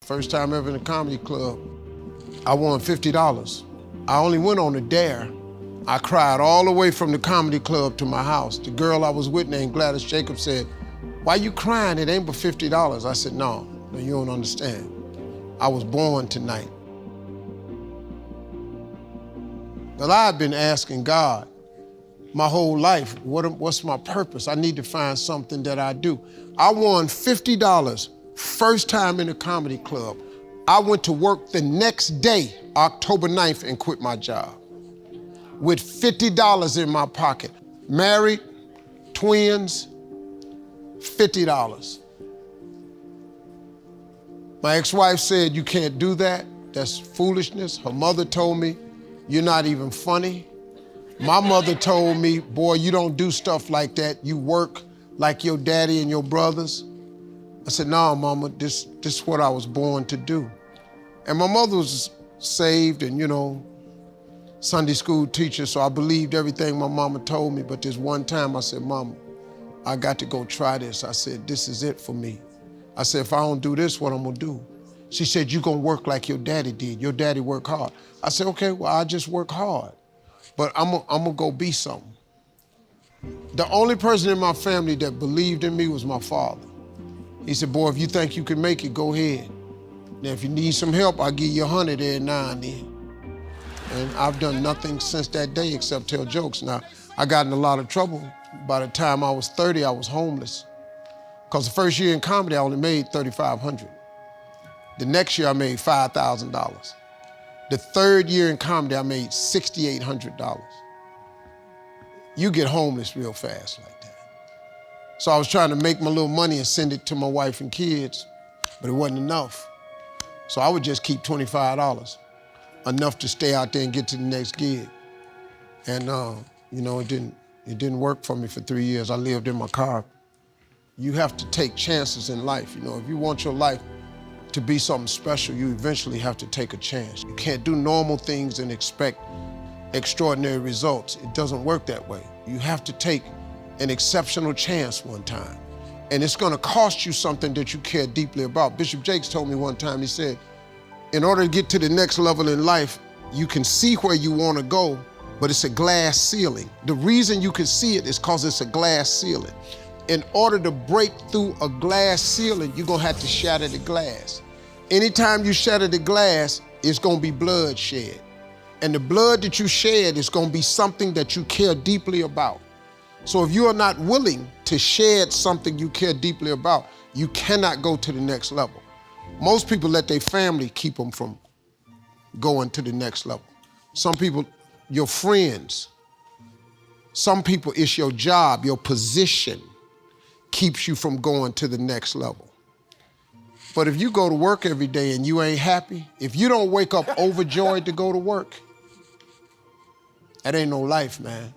First time ever in a comedy club, I won $50. I only went on a dare. I cried all the way from the comedy club to my house. The girl I was with named Gladys Jacobs said, "Why you crying? It ain't but $50. I said, no, you don't understand. I was born tonight. Well, I've been asking God my whole life, what's my purpose? I need to find something that I do. I won $50 first time in a comedy club. I went to work the next day, October 9th, and quit my job with $50 in my pocket. Married, twins, $50. My ex-wife said, you can't do that. That's foolishness. Her mother told me, you're not even funny. My mother told me, boy, you don't do stuff like that. You work like your daddy and your brothers. I said, no, Mama, this is what I was born to do. And my mother was saved and, you know, Sunday school teacher, so I believed everything my mama told me. But this one time I said, Mama, I got to go try this. I said, this is it for me. I said, if I don't do this, what I'm gonna do? She said, you're gonna work like your daddy did. Your daddy worked hard. I said, okay, well, I just work hard, but I'm gonna go be something. The only person in my family that believed in me was my father. He said, boy, if you think you can make it, go ahead. Now, if you need some help, I'll give you 100 every now and then. And I've done nothing since that day except tell jokes. Now, I got in a lot of trouble. By the time I was 30, I was homeless. Because the first year in comedy, I only made $3,500. The next year, I made $5,000. The third year in comedy, I made $6,800. You get homeless real fast like that. So I was trying to make my little money and send it to my wife and kids, but it wasn't enough. So I would just keep $25, enough to stay out there and get to the next gig. And you know, it didn't work for me for 3 years. I lived in my car. You have to take chances in life. You know, if you want your life to be something special, you eventually have to take a chance. You can't do normal things and expect extraordinary results. It doesn't work that way. You have to take an exceptional chance one time. And it's gonna cost you something that you care deeply about. Bishop Jakes told me one time, he said, in order to get to the next level in life, you can see where you wanna go, but it's a glass ceiling. The reason you can see it is because it's a glass ceiling. In order to break through a glass ceiling, you're gonna have to shatter the glass. Anytime you shatter the glass, it's gonna be blood shed. And the blood that you shed is gonna be something that you care deeply about. So if you are not willing to shed something you care deeply about, you cannot go to the next level. Most people let their family keep them from going to the next level. Some people, your friends. Some people, it's your job, your position keeps you from going to the next level. But if you go to work every day and you ain't happy, if you don't wake up overjoyed to go to work, that ain't no life, man.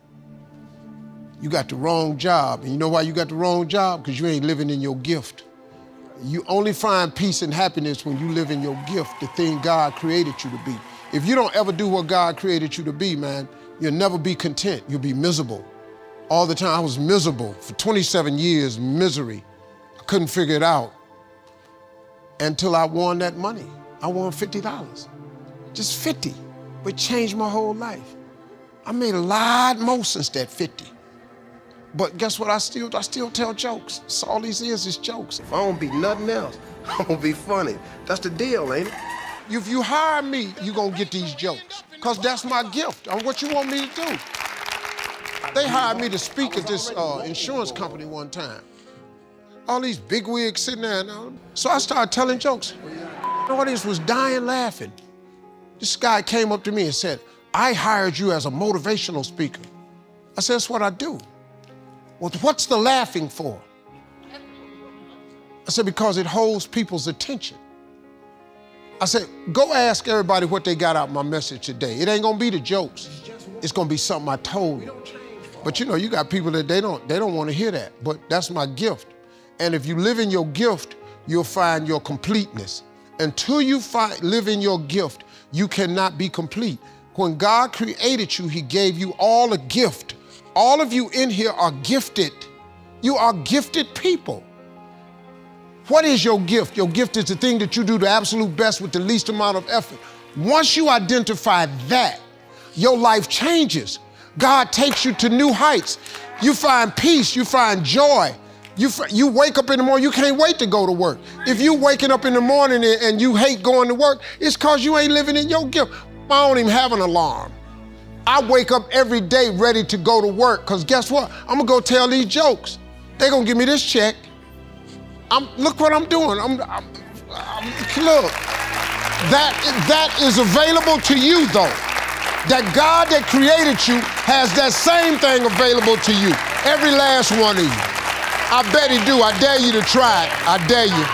You got the wrong job. And you know why you got the wrong job? Because you ain't living in your gift. You only find peace and happiness when you live in your gift, the thing God created you to be. If you don't ever do what God created you to be, man, you'll never be content. You'll be miserable. All the time, I was miserable. For 27 years, misery. I couldn't figure it out until I won that money. I won $50, just 50, but changed my whole life. I made a lot more since that 50. But guess what, I still tell jokes. So all these is jokes. If I don't be nothing else, I'm gonna be funny. That's the deal, ain't it? If you hire me, you gonna get these jokes, because that's my gift. What you want me to do? They hired me to speak at this insurance company one time. All these big wigs sitting there. So I started telling jokes. The audience was dying laughing. This guy came up to me and said, I hired you as a motivational speaker. I said, that's what I do. Well, what's the laughing for? I said, because it holds people's attention. I said, go ask everybody what they got out of my message today. It ain't gonna be the jokes. It's gonna be something I told them. But you know, you got people that they don't want to hear that, but that's my gift. And if you live in your gift, you'll find your completeness. Until you live in your gift, you cannot be complete. When God created you, he gave you all a gift. All of you in here are gifted. You are gifted people. What is your gift? Your gift is the thing that you do the absolute best with the least amount of effort. Once you identify that, your life changes. God takes you to new heights. You find peace, you find joy. You wake up in the morning, you can't wait to go to work. If you waking up in the morning and you hate going to work, it's because you ain't living in your gift. I don't even have an alarm. I wake up every day ready to go to work, because guess what? I'm gonna go tell these jokes. They're gonna give me this check. Look what I'm doing. Look, that is available to you though. That God that created you has that same thing available to you. Every last one of you. I bet he do. I dare you to try it. I dare you.